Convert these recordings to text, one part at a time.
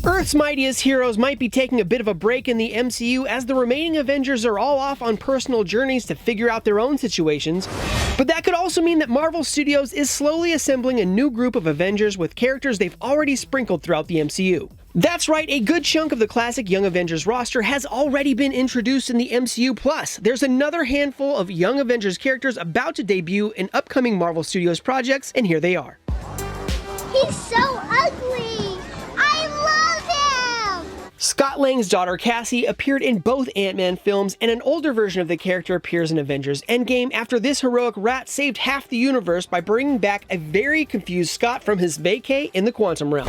Earth's Mightiest Heroes might be taking a bit of a break in the MCU as the remaining Avengers are all off on personal journeys to figure out their own situations, but that could also mean that Marvel Studios is slowly assembling a new group of Avengers with characters they've already sprinkled throughout the MCU. That's right, a good chunk of the classic Young Avengers roster has already been introduced in the MCU+. Plus, there's another handful of Young Avengers characters about to debut in upcoming Marvel Studios projects, and here they are. He's so ugly! I love him! Scott Lang's daughter Cassie appeared in both Ant-Man films, and an older version of the character appears in Avengers Endgame after this heroic rat saved half the universe by bringing back a very confused Scott from his vacay in the quantum realm.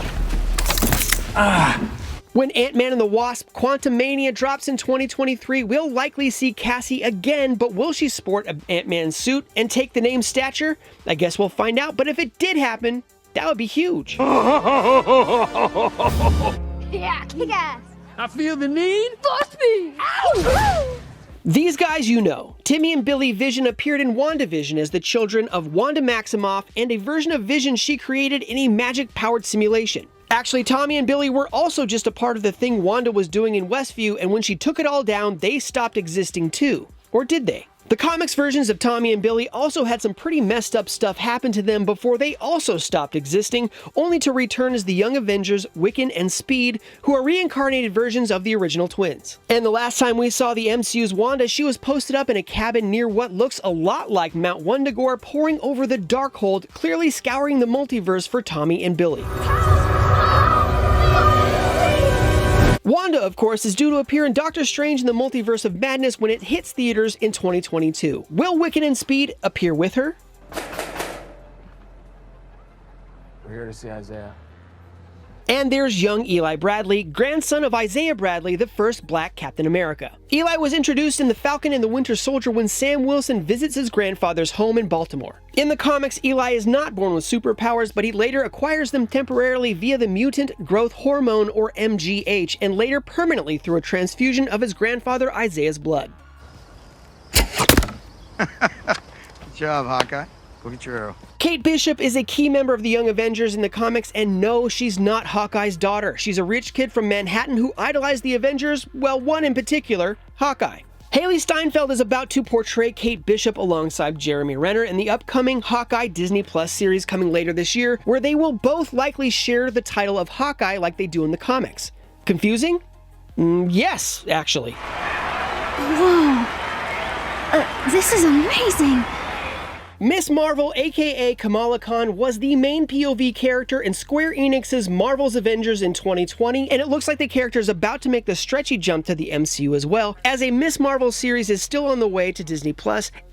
When Ant-Man and the Wasp: Quantumania drops in 2023, we'll likely see Cassie again, but will she sport an Ant-Man suit and take the name Stature? I guess we'll find out, but if it did happen, that would be huge. Yeah, kick ass! I feel the need. Bust me! Ow! These guys you know. Timmy and Billy Vision appeared in WandaVision as the children of Wanda Maximoff and a version of Vision she created in a magic-powered simulation. Actually, Tommy and Billy were also just a part of the thing Wanda was doing in Westview, and when she took it all down, they stopped existing too. Or did they? The comics versions of Tommy and Billy also had some pretty messed up stuff happen to them before they also stopped existing, only to return as the Young Avengers, Wiccan and Speed, who are reincarnated versions of the original twins. And the last time we saw the MCU's Wanda, she was posted up in a cabin near what looks a lot like Mount Wundagore, poring over the Darkhold, clearly scouring the multiverse for Tommy and Billy. Wanda, of course, is due to appear in Doctor Strange in the Multiverse of Madness when it hits theaters in 2022. Will Wiccan and Speed appear with her? We're here to see Isaiah. And there's young Eli Bradley, grandson of Isaiah Bradley, the first Black Captain America. Eli was introduced in The Falcon and the Winter Soldier when Sam Wilson visits his grandfather's home in Baltimore. In the comics, Eli is not born with superpowers, but he later acquires them temporarily via the mutant growth hormone, or MGH, and later permanently through a transfusion of his grandfather Isaiah's blood. Good job, Hawkeye. Go get your arrow. Kate Bishop is a key member of the Young Avengers in the comics, and no, she's not Hawkeye's daughter. She's a rich kid from Manhattan who idolized the Avengers, well, one in particular, Hawkeye. Haley Steinfeld is about to portray Kate Bishop alongside Jeremy Renner in the upcoming Hawkeye Disney Plus series coming later this year, where they will both likely share the title of Hawkeye like they do in the comics. Confusing? Yes, actually. Whoa! This is amazing! Miss Marvel, aka Kamala Kahn, was the main POV character in Square Enix's Marvel's Avengers in 2020, and it looks like the character is about to make the stretchy jump to the MCU as well, as a Miss Marvel series is still on the way to Disney+,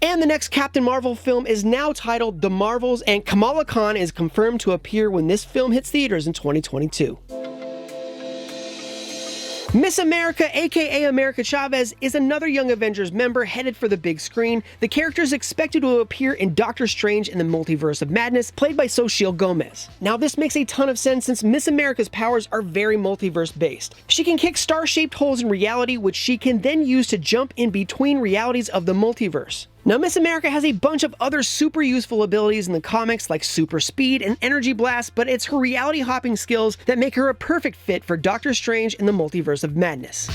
and the next Captain Marvel film is now titled The Marvels, and Kamala Kahn is confirmed to appear when this film hits theaters in 2022. Miss America, aka America Chavez, is another Young Avengers member headed for the big screen. The character is expected to appear in Doctor Strange in the Multiverse of Madness, played by Xochitl Gomez. Now, this makes a ton of sense since Miss America's powers are very multiverse-based. She can kick star-shaped holes in reality, which she can then use to jump in between realities of the multiverse. Now, Miss America has a bunch of other super useful abilities in the comics like super speed and energy blast, but it's her reality hopping skills that make her a perfect fit for Doctor Strange in the Multiverse of Madness.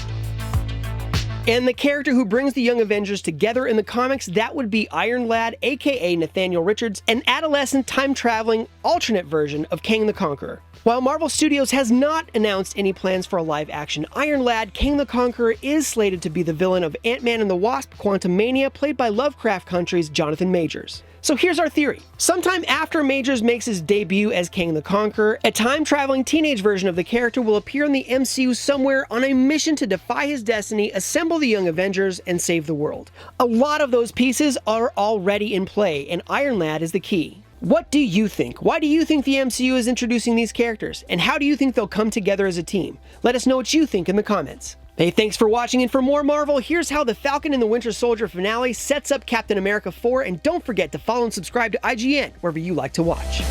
And the character who brings the Young Avengers together in the comics, that would be Iron Lad, aka Nathaniel Richards, an adolescent time-traveling alternate version of Kang the Conqueror. While Marvel Studios has not announced any plans for a live-action Iron Lad, Kang the Conqueror is slated to be the villain of Ant-Man and the Wasp: Quantumania, played by Lovecraft Country's Jonathan Majors. So here's our theory. Sometime after Majors makes his debut as Kang the Conqueror, a time-traveling teenage version of the character will appear in the MCU somewhere on a mission to defy his destiny, assemble the Young Avengers, and save the world. A lot of those pieces are already in play, and Iron Lad is the key. What do you think? Why do you think the MCU is introducing these characters? And how do you think they'll come together as a team? Let us know what you think in the comments. Hey, thanks for watching, and for more Marvel, here's how the Falcon and the Winter Soldier finale sets up Captain America 4, and don't forget to follow and subscribe to IGN wherever you like to watch.